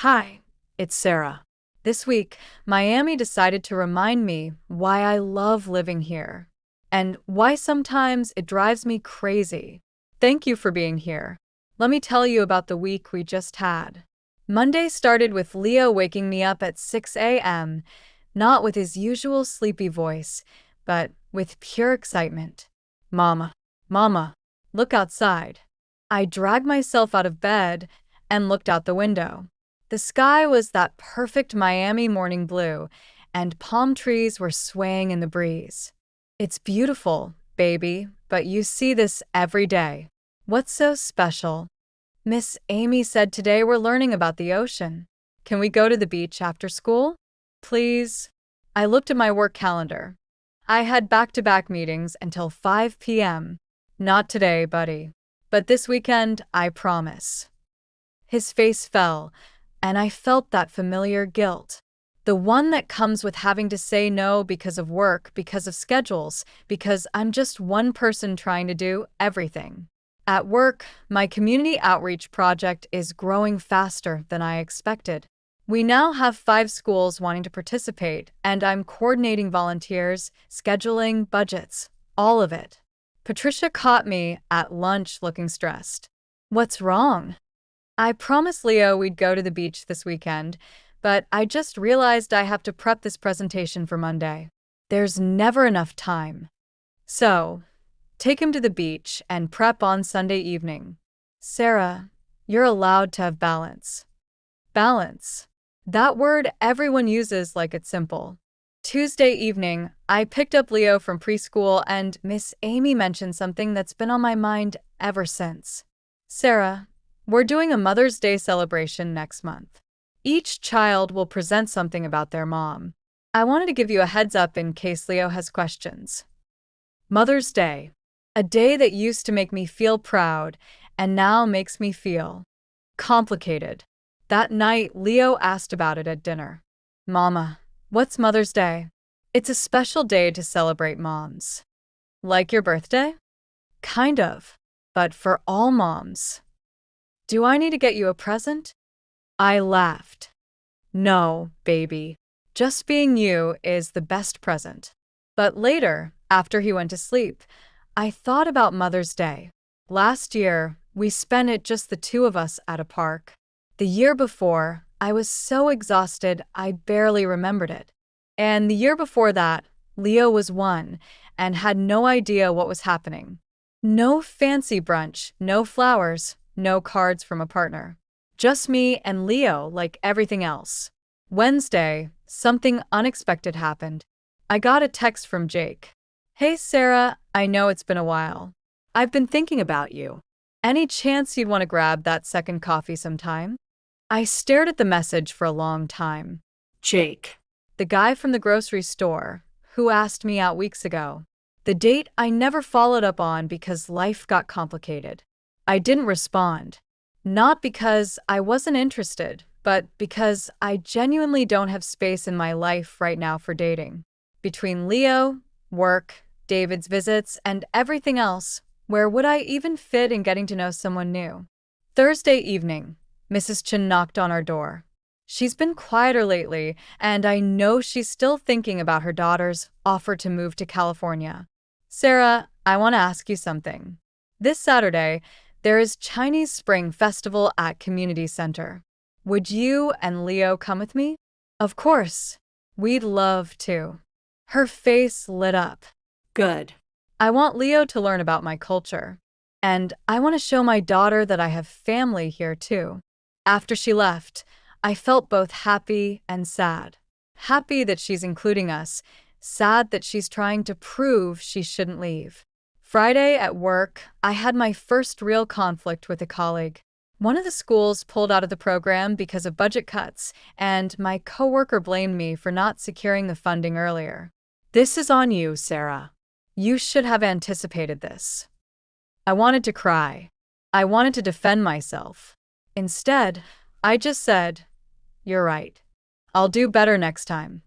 Hi, it's Sarah. This week, Miami decided to remind me why I love living here and why sometimes it drives me crazy. Thank you for being here. Let me tell you about the week we just had. Monday started with Leo waking me up at 6 a.m., not with his usual sleepy voice, but with pure excitement. Mama, Mama, look outside. I dragged myself out of bed and looked out the window. The sky was that perfect Miami morning blue, and palm trees were swaying in the breeze. It's beautiful, baby, but you see this every day. What's so special? Miss Amy said today we're learning about the ocean. Can we go to the beach after school? Please? I looked at my work calendar. I had back-to-back meetings until 5 p.m. Not today, buddy. But this weekend, I promise. His face fell, and I felt that familiar guilt. The one that comes with having to say no because of work, because of schedules, because I'm just one person trying to do everything. At work, my community outreach project is growing faster than I expected. We now have 5 schools wanting to participate, and I'm coordinating volunteers, scheduling, budgets, all of it. Patricia caught me at lunch looking stressed. What's wrong? I promised Leo we'd go to the beach this weekend, but I just realized I have to prep this presentation for Monday. There's never enough time. So, take him to the beach and prep on Sunday evening. Sarah, you're allowed to have balance. Balance. That word everyone uses like it's simple. Tuesday evening, I picked up Leo from preschool and Miss Amy mentioned something that's been on my mind ever since. Sarah, we're doing a Mother's Day celebration next month. Each child will present something about their mom. I wanted to give you a heads up in case Leo has questions. Mother's Day. A day that used to make me feel proud and now makes me feel complicated. That night, Leo asked about it at dinner. Mama, what's Mother's Day? It's a special day to celebrate moms. Like your birthday? Kind of, but for all moms. Do I need to get you a present? I laughed. No, baby. Just being you is the best present. But later, after he went to sleep, I thought about Mother's Day. Last year, we spent it just the two of us at a park. The year before, I was so exhausted I barely remembered it. And the year before that, Leo was 1 and had no idea what was happening. No fancy brunch, no flowers, no cards from a partner. Just me and Leo like everything else. Wednesday, something unexpected happened. I got a text from Jake. Hey Sarah, I know it's been a while. I've been thinking about you. Any chance you'd want to grab that second coffee sometime? I stared at the message for a long time. Jake. The guy from the grocery store, who asked me out weeks ago. The date I never followed up on because life got complicated. I didn't respond. Not because I wasn't interested, but because I genuinely don't have space in my life right now for dating. Between Leo, work, David's visits, and everything else, where would I even fit in getting to know someone new? Thursday evening, Mrs. Chen knocked on our door. She's been quieter lately, and I know she's still thinking about her daughter's offer to move to California. Sarah, I want to ask you something. This Saturday, there is Chinese Spring Festival at Community Center. Would you and Leo come with me? Of course. We'd love to. Her face lit up. Good. I want Leo to learn about my culture. And I want to show my daughter that I have family here too. After she left, I felt both happy and sad. Happy that she's including us, sad that she's trying to prove she shouldn't leave. Friday at work, I had my first real conflict with a colleague. One of the schools pulled out of the program because of budget cuts, and my coworker blamed me for not securing the funding earlier. This is on you, Sarah. You should have anticipated this. I wanted to cry. I wanted to defend myself. Instead, I just said, "You're right. I'll do better next time."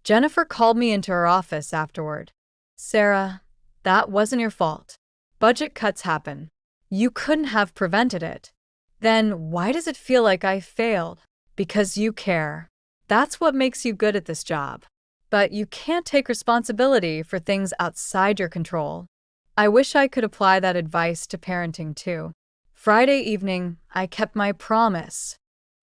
Jennifer called me into her office afterward. Sarah, that wasn't your fault. Budget cuts happen. You couldn't have prevented it. Then why does it feel like I failed? Because you care. That's what makes you good at this job. But you can't take responsibility for things outside your control. I wish I could apply that advice to parenting too. Friday evening, I kept my promise.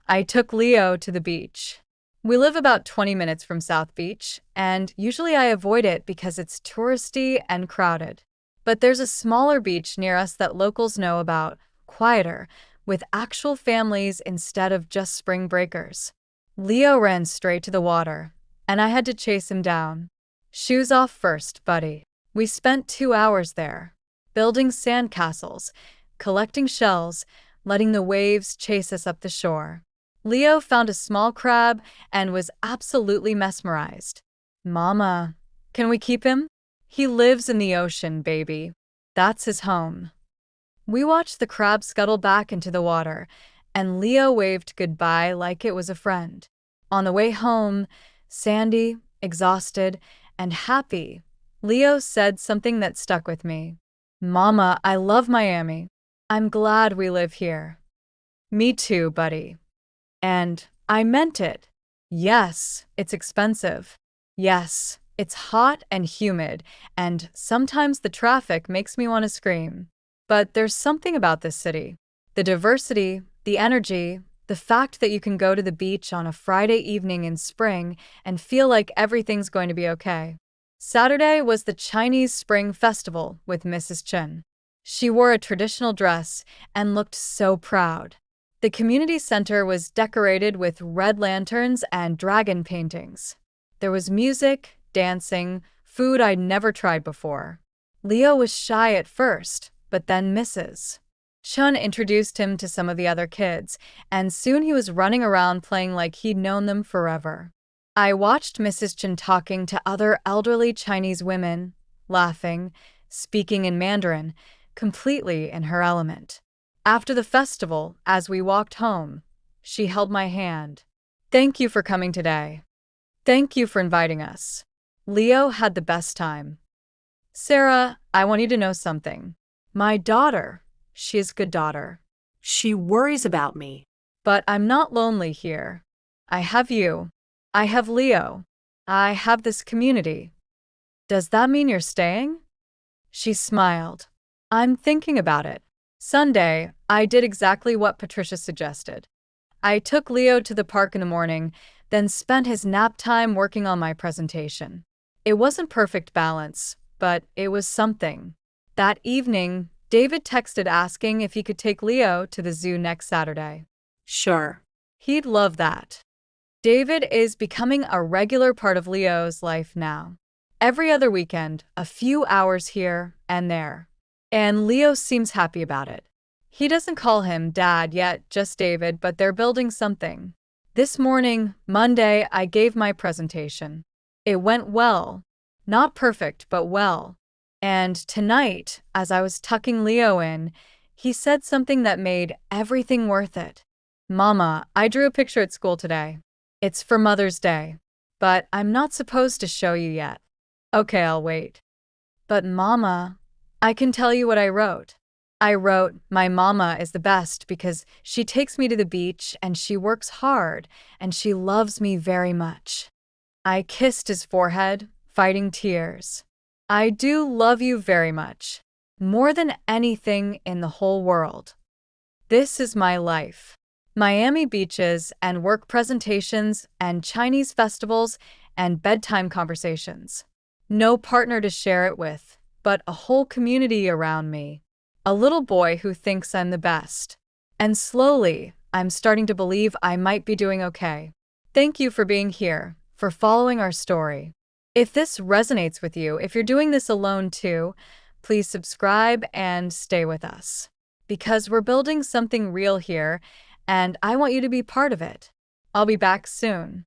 I took Leo to the beach. We live about 20 minutes from South Beach, and usually I avoid it because it's touristy and crowded. But there's a smaller beach near us that locals know about, quieter, with actual families instead of just spring breakers. Leo ran straight to the water, and I had to chase him down. Shoes off first, buddy. We spent 2 hours there, building sandcastles, collecting shells, letting the waves chase us up the shore. Leo found a small crab and was absolutely mesmerized. Mama, can we keep him? He lives in the ocean, baby. That's his home. We watched the crab scuttle back into the water, and Leo waved goodbye like it was a friend. On the way home, sandy, exhausted, and happy, Leo said something that stuck with me. Mama, I love Miami. I'm glad we live here. Me too, buddy. And I meant it. Yes, it's expensive. Yes, it's hot and humid, and sometimes the traffic makes me want to scream. But there's something about this city. The diversity, the energy, the fact that you can go to the beach on a Friday evening in spring and feel like everything's going to be okay. Saturday was the Chinese Spring Festival with Mrs. Chen. She wore a traditional dress and looked so proud. The community center was decorated with red lanterns and dragon paintings. There was music, dancing, food I'd never tried before. Leo was shy at first, but then Mrs. Chun introduced him to some of the other kids, and soon he was running around playing like he'd known them forever. I watched Mrs. Chun talking to other elderly Chinese women, laughing, speaking in Mandarin, completely in her element. After the festival, as we walked home, she held my hand. Thank you for coming today. Thank you for inviting us. Leo had the best time. Sarah, I want you to know something. My daughter, she is a good daughter. She worries about me. But I'm not lonely here. I have you. I have Leo. I have this community. Does that mean you're staying? She smiled. I'm thinking about it. Sunday, I did exactly what Patricia suggested. I took Leo to the park in the morning, then spent his nap time working on my presentation. It wasn't perfect balance, but it was something. That evening, David texted asking if he could take Leo to the zoo next Saturday. Sure. He'd love that. David is becoming a regular part of Leo's life now. Every other weekend, a few hours here and there. And Leo seems happy about it. He doesn't call him Dad yet, just David, but they're building something. This morning, Monday, I gave my presentation. It went well. Not perfect, but well. And tonight, as I was tucking Leo in, he said something that made everything worth it. Mama, I drew a picture at school today. It's for Mother's Day, but I'm not supposed to show you yet. Okay, I'll wait. But Mama, I can tell you what I wrote. I wrote, my mama is the best because she takes me to the beach and she works hard and she loves me very much. I kissed his forehead, fighting tears. I do love you very much, more than anything in the whole world. This is my life. Miami beaches and work presentations and Chinese festivals and bedtime conversations. No partner to share it with, but a whole community around me. A little boy who thinks I'm the best. And slowly, I'm starting to believe I might be doing okay. Thank you for being here, for following our story. If this resonates with you, if you're doing this alone too, please subscribe and stay with us. Because we're building something real here, and I want you to be part of it. I'll be back soon.